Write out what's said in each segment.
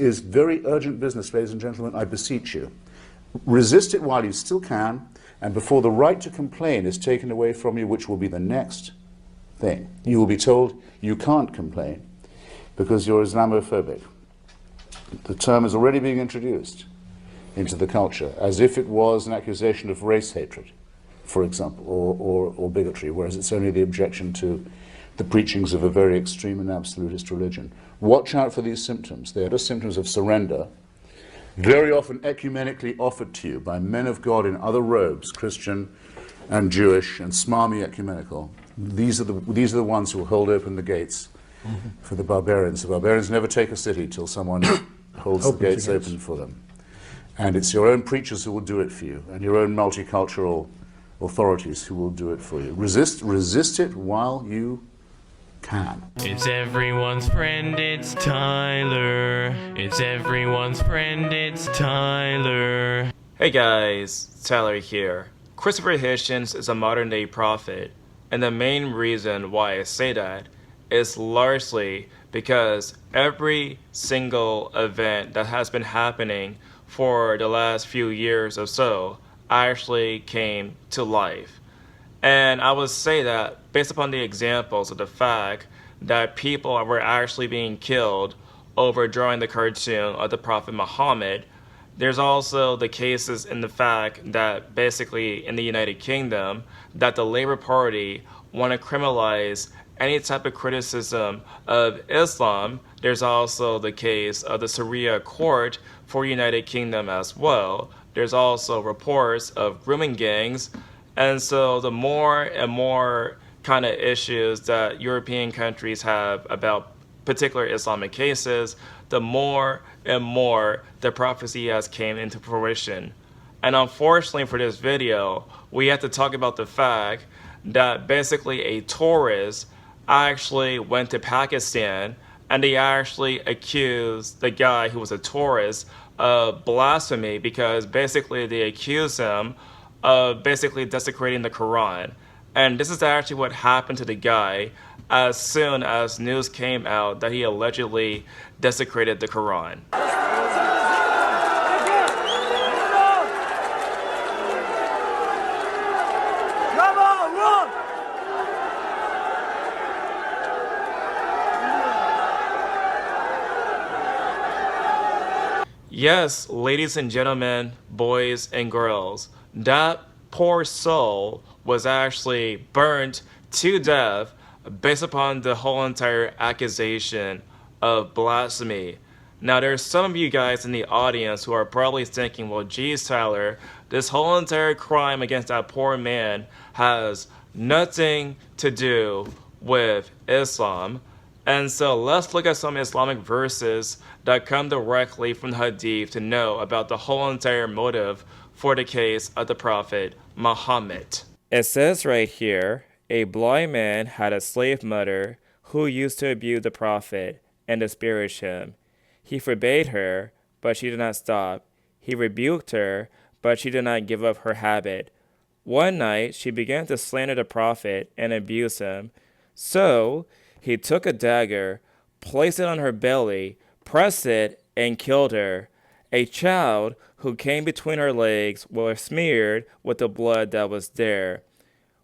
is very urgent business, ladies and gentlemen, I beseech you. Resist it while you still can, and before the right to complain is taken away from you, which will be the next thing. You will be told you can't complain because you're Islamophobic. The term is already being introduced into the culture as if it was an accusation of race hatred, for example, or bigotry, whereas it's only the objection to the preachings of a very extreme and absolutist religion. Watch out for these symptoms. They are just symptoms of surrender, very often ecumenically offered to you by men of God in other robes, Christian and Jewish and smarmy ecumenical. These are the ones who will hold open the gates for the barbarians. The barbarians never take a city till someone holds the gates open for them. And it's your own preachers who will do it for you, and your own multicultural authorities who will do it for you. Resist it while you can. It's everyone's friend, it's Tyler. It's everyone's friend, it's Tyler. Hey guys, Tyler here. Christopher Hitchens is a modern day prophet, and the main reason why I say that is largely because every single event that has been happening for the last few years or so actually came to life. And I would say that based upon the examples of the fact that people were actually being killed over drawing the cartoon of the Prophet Muhammad, there's also the cases in the fact that basically in the United Kingdom that the Labour Party want to criminalize any type of criticism of Islam. There's also the case of the Sharia court for United Kingdom as well. There's also reports of grooming gangs. And so the more and more kind of issues that European countries have about particular Islamic cases, the more and more the prophecy has came into fruition. And unfortunately for this video, we have to talk about the fact that basically a tourist actually went to Pakistan and they actually accused the guy who was a tourist of blasphemy because basically they accused him of basically desecrating the Quran. And this is actually what happened to the guy as soon as news came out that he allegedly desecrated the Quran. Yes, ladies and gentlemen, boys and girls, that poor soul was actually burnt to death based upon the whole entire accusation of blasphemy. Now, there's some of you guys in the audience who are probably thinking, well, geez, Tyler, this whole entire crime against that poor man has nothing to do with Islam. And so let's look at some Islamic verses that come directly from the Hadith to know about the whole entire motive for the case of the Prophet Muhammad. It says right here, a blind man had a slave mother who used to abuse the Prophet and disparage him. He forbade her, but she did not stop. He rebuked her, but she did not give up her habit. One night she began to slander the Prophet and abuse him. So he took a dagger, placed it on her belly, pressed it, and killed her. A child who came between her legs was smeared with the blood that was there.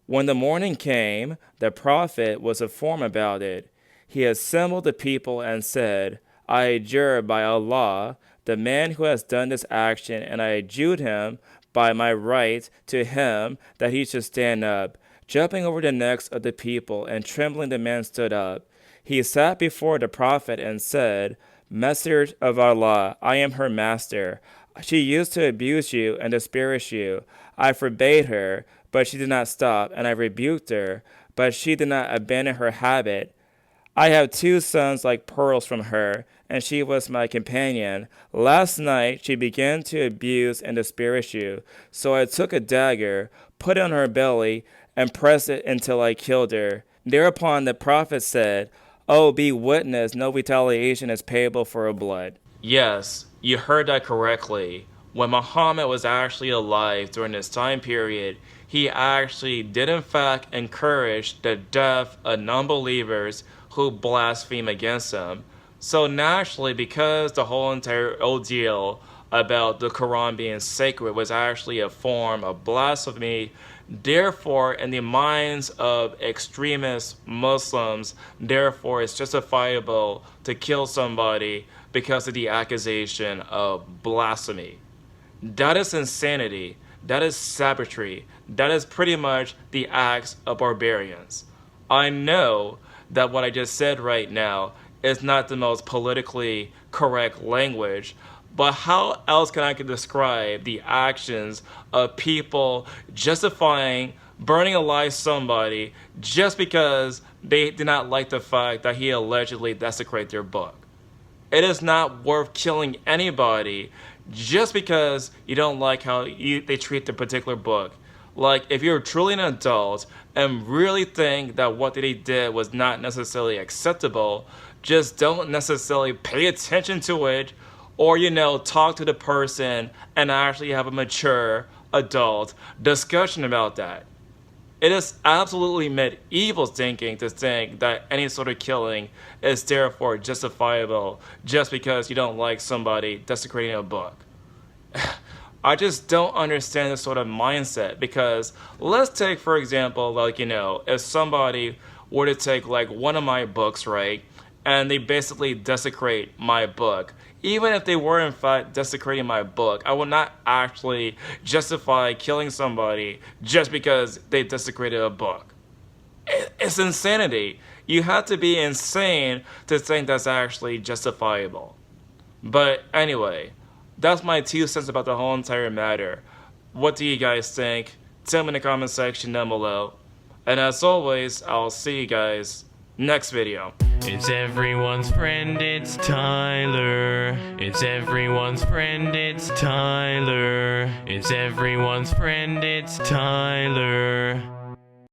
When the morning came, the prophet was informed about it. He assembled the people and said, I adjure by Allah, the man who has done this action, and I adjure him by my right to him that he should stand up. Jumping over the necks of the people and trembling, the man stood up. He sat before the prophet and said, Messenger of Allah, I am her master. She used to abuse you and disparage you. I forbade her, but she did not stop, and I rebuked her, but she did not abandon her habit. I have 2 sons like pearls from her, and she was my companion. Last night she began to abuse and disparage you, so I took a dagger, put it on her belly, and pressed it until I killed her. Thereupon the prophet said, Oh, be witness, no retaliation is payable for her blood. Yes, you heard that correctly. When Muhammad was actually alive during this time period, he actually did in fact encourage the death of non-believers who blaspheme against him. So naturally, because the whole entire ordeal about the Quran being sacred was actually a form of blasphemy, therefore, in the minds of extremist Muslims, therefore it's justifiable to kill somebody because of the accusation of blasphemy. That is insanity. That is savagery. That is pretty much the acts of barbarians. I know that what I just said right now is not the most politically correct language, but how else can I describe the actions of people justifying burning alive somebody just because they did not like the fact that he allegedly desecrated their book? It is not worth killing anybody just because you don't like how they treat the particular book. Like, if you're truly an adult and really think that what they did was not necessarily acceptable, just don't necessarily pay attention to it, or, talk to the person and actually have a mature adult discussion about that. It is absolutely medieval thinking to think that any sort of killing is therefore justifiable just because you don't like somebody desecrating a book. I just don't understand this sort of mindset, because let's take, for example, if somebody were to take one of my books, right, and they basically desecrate my book. Even if they were in fact desecrating my book, I would not actually justify killing somebody just because they desecrated a book. It's insanity. You have to be insane to think that's actually justifiable. But anyway, that's my 2 cents about the whole entire matter. What do you guys think? Tell me in the comment section down below. And as always, I'll see you guys next video. It's everyone's friend, it's Tyler. It's everyone's friend, it's Tyler. It's everyone's friend, it's Tyler.